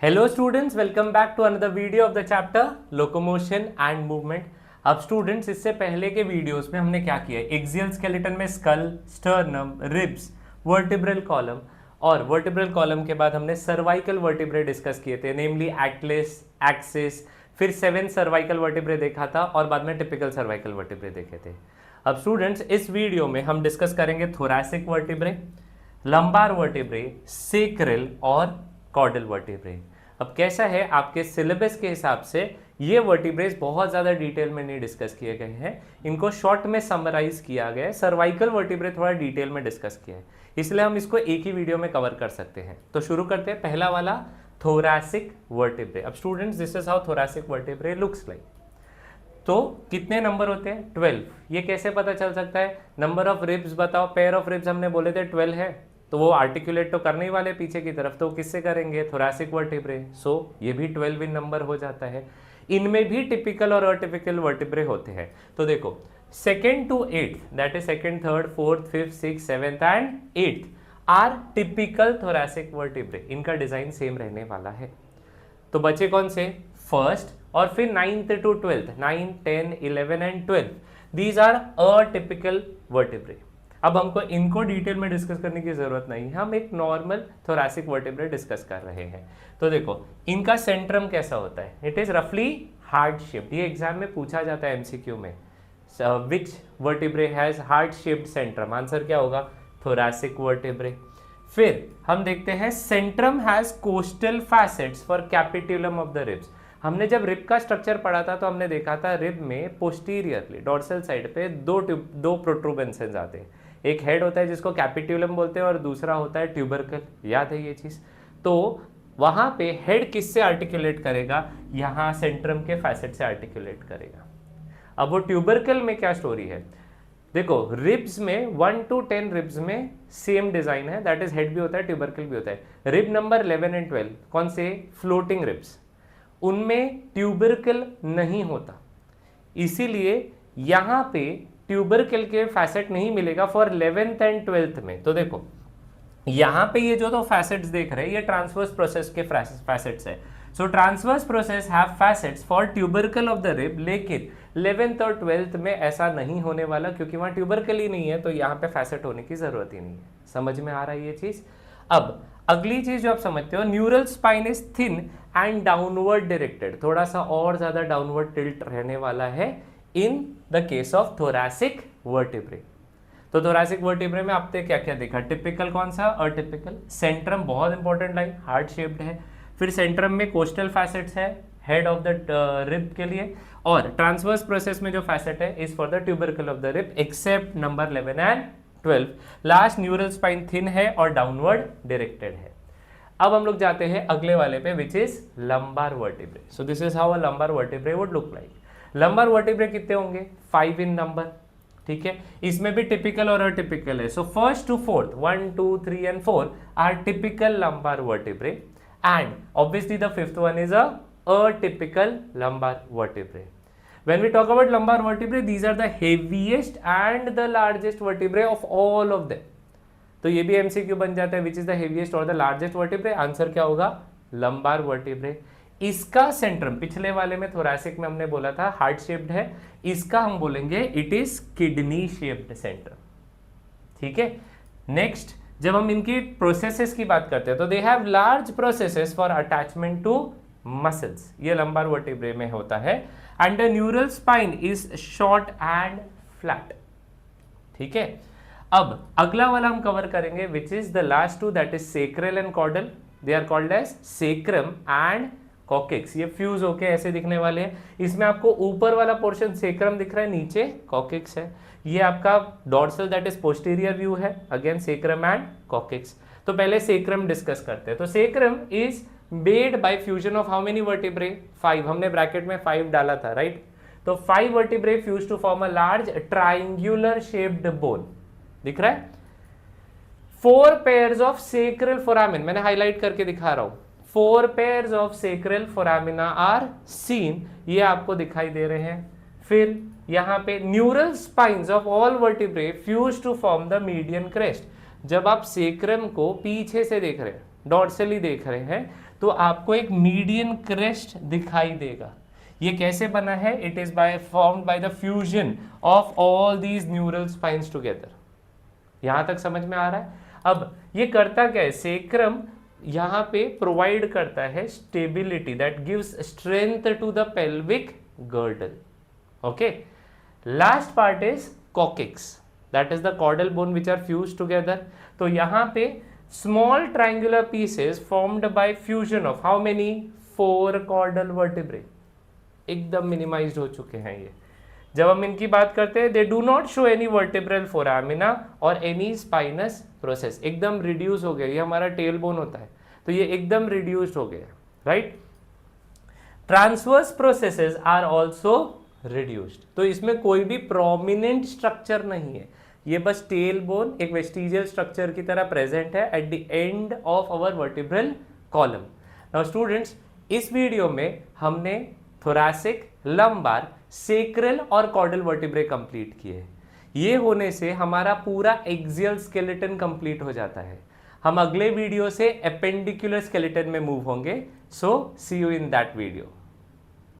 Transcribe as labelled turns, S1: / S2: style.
S1: Hello students, welcome back to another video of the chapter locomotion and movement. अब students, इससे पहले के videos में हमने क्या किया, एक्सियल स्केलेटन में skull, sternum, ribs, vertebral column और वर्टिब्रल कॉलम के बाद हमने सर्वाइकल वर्टिब्रे डिस्कस किए थे, नेमली एटलस, एक्सिस, फिर 7 सर्वाइकल वर्टिब्रे देखा था और बाद में टिपिकल सर्वाइकल वर्टिब्रे देखे थे। अब स्टूडेंट्स, इस वीडियो में हम डिस्कस करेंगे thoracic vertebrae, lumbar vertebrae, sacral और कॉर्डल वर्टिब्रे। अब कैसा है, आपके सिलेबस के हिसाब से ये वर्टिब्रेस बहुत ज़्यादा डिटेल में नहीं डिस्कस किए गए हैं, इनको शॉर्ट में समराइज किया गया है। सर्वाइकल वर्टिब्रे थोड़ा डिटेल में डिस्कस किया है, इसलिए हम इसको एक ही वीडियो में कवर कर सकते हैं। तो शुरू करते हैं, पहला वाला थोरैसिक वर्टिब्रे। अब students, this is how thoracic vertebrae looks like. तो कितने नंबर होते हैं? 12। ये कैसे पता चल सकता है? नंबर ऑफ रिब्स बताओ, पेयर ऑफ रिब्स हमने बोले थे 12 है, तो वो आर्टिकुलेट तो करने ही वाले पीछे की तरफ, तो किससे करेंगे? Thoracic vertebrae. सो ये भी 12 इन नंबर हो जाता है। इनमें भी टिपिकल और अटिपिकल वर्टिब्रे होते हैं। तो देखो, second to eighth, that is second, third, fourth, fifth, six, seventh and eighth are typical thoracic vertebrae. इनका डिजाइन सेम रहने वाला है। तो बचे कौन से? फर्स्ट और फिर 9th to 12th, 9, 10, 11 and 12, these are atypical vertebrae. अब हमको इनको डिटेल में डिस्कस करने की जरूरत नहीं है, हम एक नॉर्मल थोरैसिक वर्टिब्रे डिस्कस कर रहे हैं। तो देखो, इनका सेंट्रम कैसा होता है? इट इज रफली हार्ट शेप्ड। ये एग्जाम में पूछा जाता है एमसीक्यू में, which vertebrae has heart shaped centrum? Answer क्या होगा? Thoracic vertebrae. फिर हम देखते हैं, centrum has costal facets for capitulum of the ribs. हमने जब रिब का स्ट्रक्चर पढ़ा था तो हमने देखा था रिब में पोस्टीरियरली डोर्सल साइड पे दो प्रोट्रूबेंसेस आते हैं। एक हेड होता है जिसको कैपिटुलम बोलते हैं और दूसरा होता है ट्यूबरकल। याद है ये चीज? तो वहां पे हेड किससे आर्टिकुलेट करेगा? यहाँ सेंट्रम के फैसेट से आर्टिकुलेट करेगा। अब वो ट्यूबरकल में क्या स्टोरी है? देखो, रिब्स में 1 to 10 रिब्स में सेम डिजाइन है, दैट इज हेड भी होता है, ट्यूबरकल भी होता है। रिब नंबर 11 एंड 12 कौन से? फ्लोटिंग रिब्स, उनमें ट्यूबरकल नहीं होता, इसीलिए यहां पे ट्यूबरकल के फैसेट नहीं मिलेगा फॉर 11th एंड 12th में। तो देखो, यहां पे ये जो तो फैसेट्स देख रहे हैं, ये ट्रांसवर्स प्रोसेस के फैसेट्स है। So transverse process have facets for tubercle of the rib, लेकिन 11th और 12th में ऐसा नहीं होने वाला, क्योंकि वहां ट्यूबरकल ही नहीं है, तो यहाँ पे फैसेट होने की जरूरत ही नहीं है। समझ में आ रहा है ये चीज? अब अगली चीज जो आप समझते हो, neural spine is thin and downward directed, थोड़ा सा और ज्यादा डाउनवर्ड टिल्ट रहने वाला है in the case of thoracic vertebrae. तो थोरैसिक वर्टिब्रे में आपने क्या क्या देखा? टिपिकल कौन सा? अटिपिकल। सेंट्रम बहुत इंपॉर्टेंट लाइन, हार्ट शेप्ड है। फिर सेंट्रम में कोस्टल फैसेट्स है हेड ऑफ द रिब के लिए, और ट्रांसवर्स प्रोसेस में जो फैसेट है is for the tubercle of the rib, except number 11 and 12। Last neural spine thin है और डाउनवर्ड डायरेक्टेड है। अब हम लोग जाते हैं अगले वाले पे, which is lumbar vertebrae. So this is how a lumbar vertebrae would look like. Lumbar vertebrae कितने होंगे? 5 इन नंबर। ठीक है, इसमें भी टिपिकल और अटिपिकल है। So first to fourth, 1, 2, 3 and 4 are typical lumbar vertebrae, and obviously the fifth one is a atypical lumbar vertebrae. When we talk about lumbar vertebrae, these are the heaviest and the largest vertebrae of all of them. तो ये भी MCQ बन जाता है, which is the heaviest or the largest vertebrae? Answer क्या होगा? lumbar vertebrae. इसका Centrum, पिछले वाले में थोरैसिक में हमने बोला था हार्ट शेप्ड है, इसका हम बोलेंगे it is kidney shaped Centrum. ठीक है, नेक्स्ट, जब हम इनकी प्रोसेसेस की बात करते हैं तो they have large processes for attachment to muscles, ये लंबार वर्टिब्रे में होता है। And the neural spine is short and flat. ठीक है, अब अगला वाला हम कवर करेंगे, which is the last two, that is sacral and caudal. They are called as sacrum and coccyx. ये फ्यूज होके ऐसे दिखने वाले हैं। इसमें आपको ऊपर वाला पोर्शन सेक्रम दिख रहा है, नीचे कॉकेक्स है। ये आपका dorsal that is posterior view है, अगेन सेक्रम एंड कॉकेक्स। तो पहले सेक्रम डिस्कस करते हैं। तो sacrum is made by fusion of how many vertebrae? 5। हमने ब्रैकेट में 5 डाला था, राइट? तो 5 vertebrae fused to form a large triangular shaped bone। दिख रहा है? 4 pairs of sacral foramen, मैंने हाईलाइट करके दिखा रहा हूं। 4 pairs of sacral foramina are seen, ये आपको दिखाई दे रहे हैं। फिर यहां पे neural spines of all vertebrae fuse to form the median crest. जब आप सेक्रम को पीछे से देख रहे हैं, डॉर्सली देख रहे हैं, तो आपको एक मीडियन क्रेस्ट दिखाई देगा। ये कैसे बना है? It is by formed by the fusion of all these neural spines together. यहां तक समझ में आ रहा है? अब ये करता क्या है? सेक्रम यहां पे प्रोवाइड करता है stability that gives strength to the pelvic girdle. Okay, last part is coccyx, that is the caudal bone which are fuse together. तो यहां पे small triangular pieces formed by fusion of how many? 4 caudal vertebrae, एकदम minimised हो चुके हैं ये। जब हम इनकी बात करते हैं, they do not show any vertebral foramina और एनी स्पाइनस प्रोसेस, एकदम रिड्यूस हो गया। ये हमारा टेल बोन होता है, तो ये एकदम रिड्यूस्ड हो गया, right. Transverse processes are also reduced, तो इसमें कोई भी प्रोमिनेंट स्ट्रक्चर नहीं है, ये बस टेल बोन एक वेस्टिजियल स्ट्रक्चर की तरह प्रेजेंट है at the end of our vertebral column. Now students, इस वीडियो में हमने थोरैसिक, लंबार, सेक्रल और कॉर्डल वर्टिब्रे कंप्लीट किए। ये होने से हमारा पूरा एक्सियल स्केलेटन कंप्लीट हो जाता है। हम अगले वीडियो से एपेंडिकुलर स्केलेटन में मूव होंगे। सो सी यू इन दैट वीडियो।